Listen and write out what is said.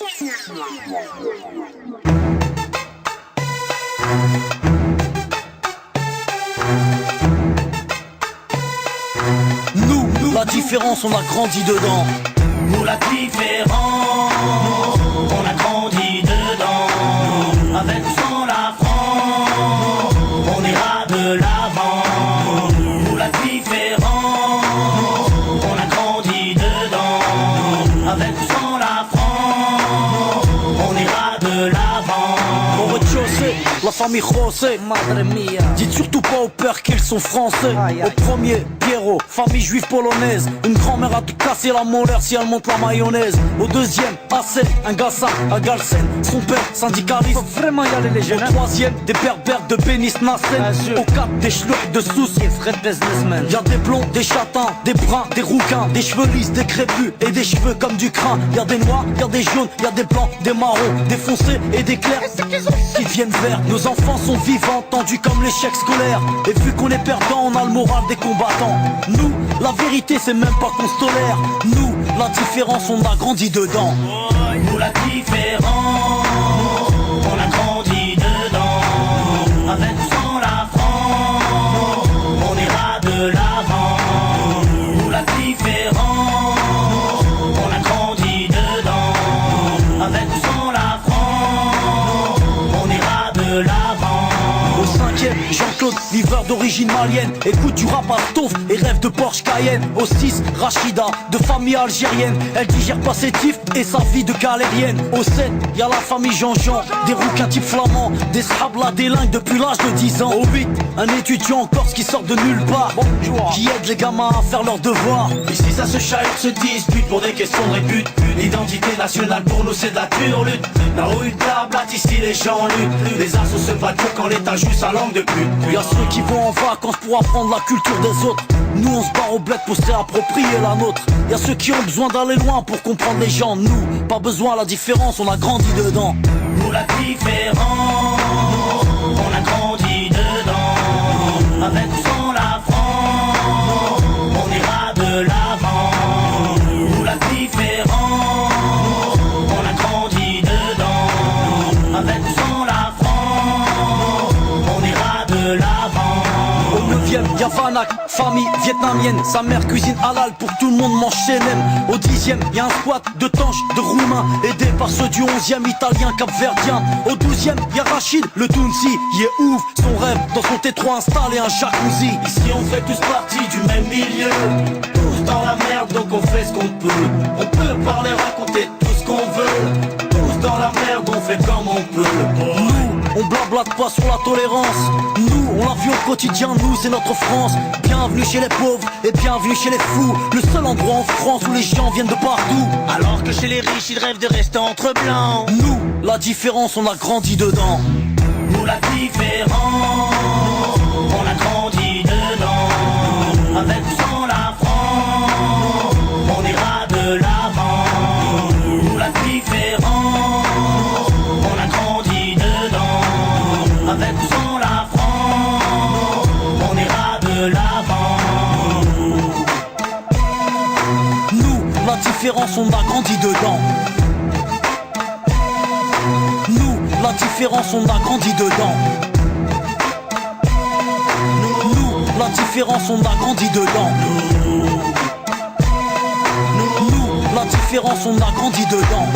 Nous, la différence, on a grandi dedans. Nous la différence, on a grandi dedans. Avec ou sans la France, on ira de l'avant. Nous la différence, on a grandi dedans. Avec ou sans la France, on ira de l'avant. Au rez-de-chaussée, la famille José, madre mia. Dites surtout pas au père qu'ils sont français. Au premier, Pierrot, famille juive polonaise. Une grand-mère a tout cassé la molaire si elle monte la mayonnaise. Au deuxième, Assel, un Gassa, à Galsen. Son père, syndicaliste. Faut vraiment y aller les jeunes. Au troisième, des berbères de Bénis Nassen. Au quatre, des schlucks de Sousse. Y'a des blonds, des châtains, des bruns, des rouquins, des cheveux lisses, des crépus et des cheveux comme du crin. Y'a des noirs, y'a des jaunes, y'a des blancs, des marrons, des foncés et des clairs qui viennent verts. Nos enfants sont vivants, tendus comme l'échec scolaire. Et vu qu'on est perdant, on a le moral des combattants. Nous, la vérité c'est même pas qu'on se tolère. Nous, la différence on a grandi dedans. Nous la différence, on a grandi dedans. Avec ou sans la France, on ira de l'avant. Nous la différence, on a grandi dedans. Avec ou sans la France, on ira de l'avant. Au cinquième, Jean-Claude, viveur d'origine malienne. Écoute du rap à Stauff et rêve de Porsche Cayenne. Au 6, Rachida, de famille algérienne. Elle digère pas ses tifs et sa vie de galérienne. Au 7, y'a la famille Jean-Jean, des rouquins type flamands, des scrablas délingues depuis l'âge de 10 ans. Au 8, un étudiant en Corse qui sort de nulle part, qui aide les gamins à faire leurs devoirs. Ici ça se chahute, se dispute pour des questions de répute. L'identité nationale pour nous c'est de la turlute. Là où une table, ici les gens luttent. Les assos se battent quand l'état joue sa langue de pute. Y'a ceux qui vont en vacances pour apprendre la culture des autres. Nous on se barre au bled pour se réapproprier la nôtre. Y'a ceux qui ont besoin d'aller loin pour comprendre les gens. Nous, pas besoin la différence, on a grandi dedans. Nous la différence, on a grandi dedans. Avec ou sans la France, on ira de l'avant. Nous la différence, on a grandi dedans. Avec ou sans la France, on ira de l'avant. Au 9ème, y'a Vanak, famille vietnamienne. Sa mère cuisine halal pour que tout le monde mange chez nem. Au 10ème, y'a un squat de tanches, de roumains, aidé par ceux du 11ème, italien, capverdien. Au 12ème, y'a Rachid, le Tounsi, il est ouf. Son rêve, dans son T3 installé un jacuzzi. Ici on fait tous partie du même milieu. Tous dans la merde donc on fait ce qu'on peut. On peut parler, raconter tout ce qu'on veut. Tous dans la merde on fait comme on peut. Nous, on blablate pas sur la tolérance. Nous, on la vit au quotidien, nous c'est notre France. Bienvenue chez les pauvres et bienvenue chez les fous. Le seul endroit en France où les gens viennent de partout. Alors que chez les riches ils rêvent de rester entre blancs. Nous, la différence on a grandi dedans. Nous la différence, on a grandi dedans. Avec ou sans la France, on ira de l'avant. Nous la différence, on a grandi dedans. Avec ou sans la France, on ira de l'avant. Nous, la différence on a grandi dedans. Nous, la différence on a grandi dedans. Nous, la différence on a grandi dedans. Nous, la différence on a grandi dedans.